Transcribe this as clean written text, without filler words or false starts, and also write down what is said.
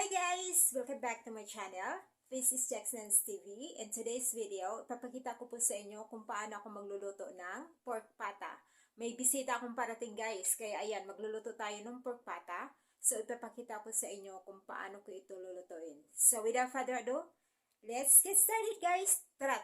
Hi guys! Welcome back to my channel. This is Jaxnanz TV, and today's video, ipapakita ko po sa inyo kung paano ako magluluto ng pork pata. May bisita akong parating guys, kaya ayan, magluluto tayo ng pork pata. So ipapakita ko sa inyo kung paano ko ito lulutuin. So without further ado, let's get started guys! Tara!